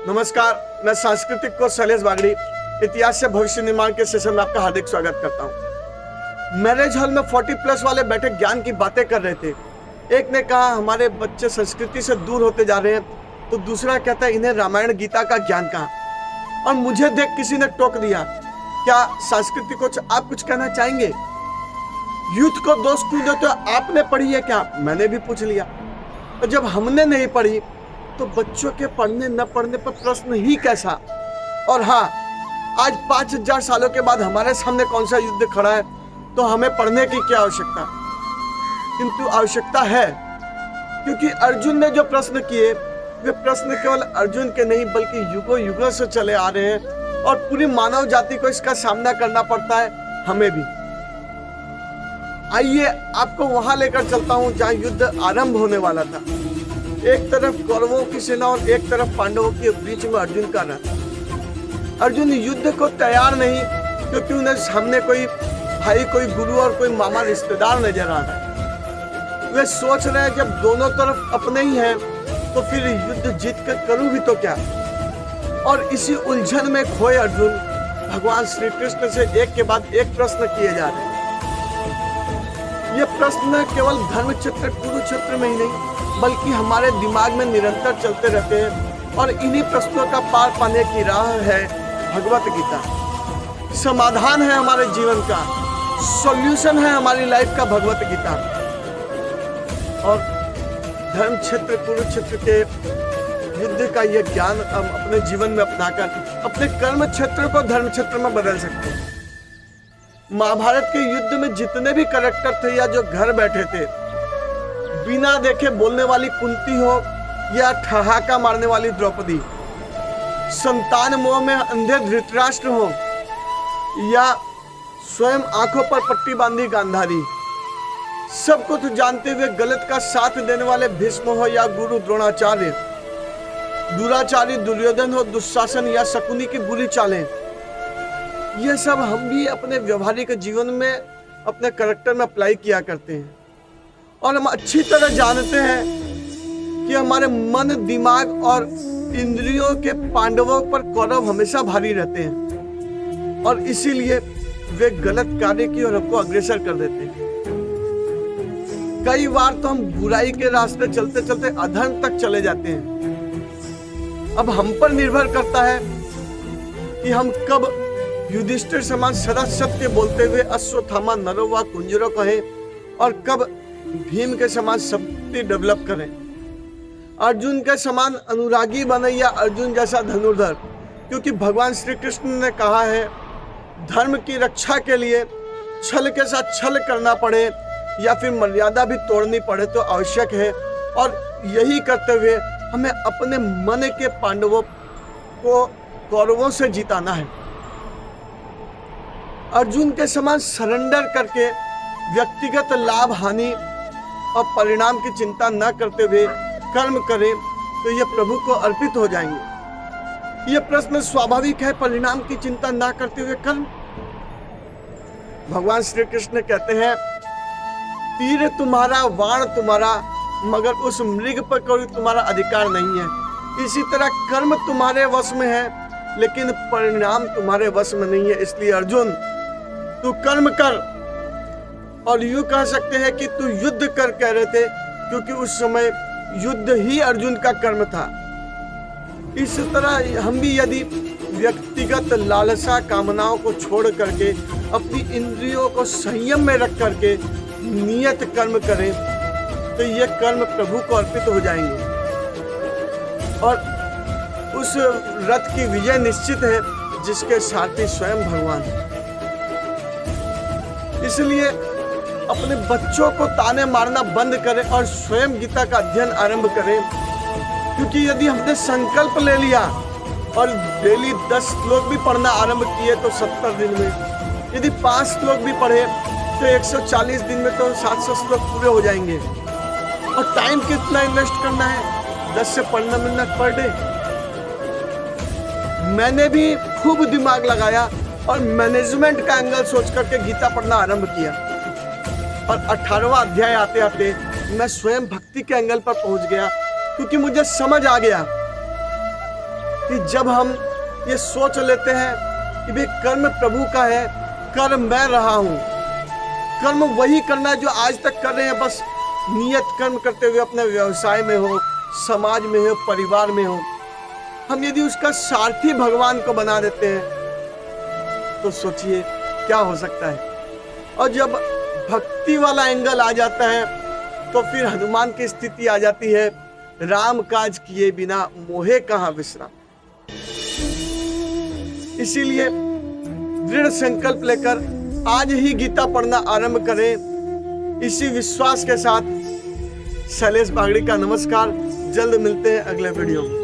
नमस्कार, मैं सांस्कृतिक कोच शैलेश बागड़ी इतिहास से भविष्य निर्माण के सेशन में आपका हार्दिक स्वागत करता हूँ। मैरिज हॉल में 40+ वाले बैठे ज्ञान की बातें कर रहे थे। एक ने कहा हमारे बच्चे संस्कृति से दूर होते जा रहे हैं, तो दूसरा कहता है इन्हें रामायण गीता का ज्ञान कहाँ। और मुझे देख किसी ने टोक दिया, क्या सांस्कृतिक कोच आप कुछ कहना चाहेंगे? यूथ को दोष क्यों देते हो? आपने पढ़ी है क्या? मैंने भी पूछ लिया। और जब हमने नहीं पढ़ी तो बच्चों के पढ़ने न पढ़ने पर प्रश्न ही कैसा। और हाँ, आज 5000 सालों के बाद हमारे सामने कौन सा युद्ध खड़ा है, तो हमें पढ़ने की क्या आवश्यकता? किंतु आवश्यकता है, क्योंकि अर्जुन ने जो प्रश्न किए वे प्रश्न केवल अर्जुन के नहीं बल्कि युगों युगों से चले आ रहे हैं और पूरी मानव जाति को इसका सामना करना पड़ता है, हमें भी। आइए आपको वहां लेकर चलता हूं जहां युद्ध आरंभ होने वाला था। एक तरफ कौरवों की सेना और एक तरफ पांडवों के बीच में अर्जुन का रथ। अर्जुन युद्ध को तैयार नहीं, क्योंकि उन्हें सामने कोई भाई, कोई गुरु और कोई मामा रिश्तेदार नजर आ रहा है। वे सोच रहे हैं जब दोनों तरफ अपने ही हैं तो फिर युद्ध जीत कर करूं भी तो क्या। और इसी उलझन में खोए अर्जुन भगवान श्री कृष्ण से एक के बाद एक प्रश्न किए जा रहे हैं। ये प्रश्न केवल धर्म क्षेत्र कुरुक्षेत्र में ही नहीं बल्कि हमारे दिमाग में निरंतर चलते रहते हैं, और इन्हीं प्रश्नों का पार पाने की राह है भगवत गीता। समाधान है हमारे जीवन का, सॉल्यूशन है हमारी लाइफ का भगवत गीता। और धर्म क्षेत्र कुरुक्षेत्र के युद्ध का यह ज्ञान हम अपने जीवन में अपनाकर अपने कर्म क्षेत्र को धर्म क्षेत्र में बदल सकते हैं। महाभारत के युद्ध में जितने भी कैरेक्टर थे या जो घर बैठे थे, बिना देखे बोलने वाली कुंती हो या ठहाका मारने वाली द्रौपदी, संतान मोह में अंधे धृतराष्ट्र हो या स्वयं आंखों पर पट्टी बांधी गांधारी, सब कुछ जानते हुए गलत का साथ देने वाले भीष्म हो या गुरु द्रोणाचार्य, दुराचारी दुर्योधन हो, दुशासन या शकुनी की बुरी चालें, ये सब हम भी अपने व्यवहारिक जीवन में अपने कैरेक्टर में अप्लाई किया करते हैं। और हम अच्छी तरह जानते हैं कि हमारे मन, दिमाग और इंद्रियों के पांडवों पर कौरव हमेशा भारी रहते हैं, और इसीलिए वे गलत कार्य की ओर हमको अग्रसर कर देते हैं। कई बार तो हम बुराई के रास्ते चलते चलते अधर्म तक चले जाते हैं। अब हम पर निर्भर करता है कि हम कब युधिष्ठिर समान सदा सत्य बोलते हुए अश्वत्थामा नरो व कुंजरो कहें, और कब भीम के समान शक्ति डेवलप करें, अर्जुन के समान अनुरागी बने या अर्जुन जैसा धनुर्धर। क्योंकि भगवान श्री कृष्ण ने कहा है, धर्म की रक्षा के लिए छल के साथ छल करना पड़े या फिर मर्यादा भी तोड़नी पड़े तो आवश्यक है। और यही करते हुए हमें अपने मन के पांडवों को कौरवों से जिताना है। अर्जुन के समान सरेंडर करके व्यक्तिगत लाभ हानि और परिणाम की चिंता न करते हुए कर्म करें तो ये प्रभु को अर्पित हो जाएंगे। ये प्रश्न स्वाभाविक है, परिणाम की चिंता न करते हुए कर्म। भगवान श्री कृष्ण कहते हैं, तीर तुम्हारा, वाण तुम्हारा, मगर उस मृग पर कोई तुम्हारा अधिकार नहीं है। इसी तरह कर्म तुम्हारे वश में है लेकिन परिणाम तुम्हारे वश में नहीं है। इसलिए अर्जुन, तू कर्म कर। और यूं कह सकते हैं कि तू युद्ध कर कह रहे थे, क्योंकि उस समय युद्ध ही अर्जुन का कर्म था। इस तरह हम भी यदि व्यक्तिगत लालसा कामनाओं को छोड़ करके अपनी इंद्रियों को संयम में रख करके नियत कर्म करें तो ये कर्म प्रभु को अर्पित हो जाएंगे, और उस रथ की विजय निश्चित है जिसके सारथी स्वयं भगवान है। इसलिए अपने बच्चों को ताने मारना बंद करें और स्वयं गीता का अध्ययन आरंभ करें। क्योंकि यदि हमने संकल्प ले लिया और डेली 10 श्लोक भी पढ़ना आरंभ किए तो 70 दिन में, यदि 5 श्लोक भी पढ़े तो 140 दिन में तो 700 श्लोक पूरे हो जाएंगे। और टाइम कितना इन्वेस्ट करना है? 10 से 15 मिनट पर डे। मैंने भी खूब दिमाग लगाया और मैनेजमेंट का एंगल सोच करके गीता पढ़ना आरंभ किया, और 18वां अध्याय आते आते मैं स्वयं भक्ति के एंगल पर पहुंच गया, क्योंकि मुझे समझ आ गया कि जब हम ये सोच लेते हैं कि भाई कर्म प्रभु का है, कर्म मैं रहा हूं, कर्म वही करना है जो आज तक कर रहे हैं, बस नियत कर्म करते हुए अपने व्यवसाय में हो, समाज में हो, परिवार में हो, हम यदि उसका सारथी भगवान को बना देते हैं तो सोचिए क्या हो सकता है। और जब भक्ति वाला एंगल आ जाता है तो फिर हनुमान की स्थिति आ जाती है, राम काज किए बिना मोहे कहाँ विश्राम। इसीलिए दृढ़ संकल्प लेकर आज ही गीता पढ़ना आरंभ करें। इसी विश्वास के साथ शैलेश बागड़ी का नमस्कार। जल्द मिलते हैं अगले वीडियो में।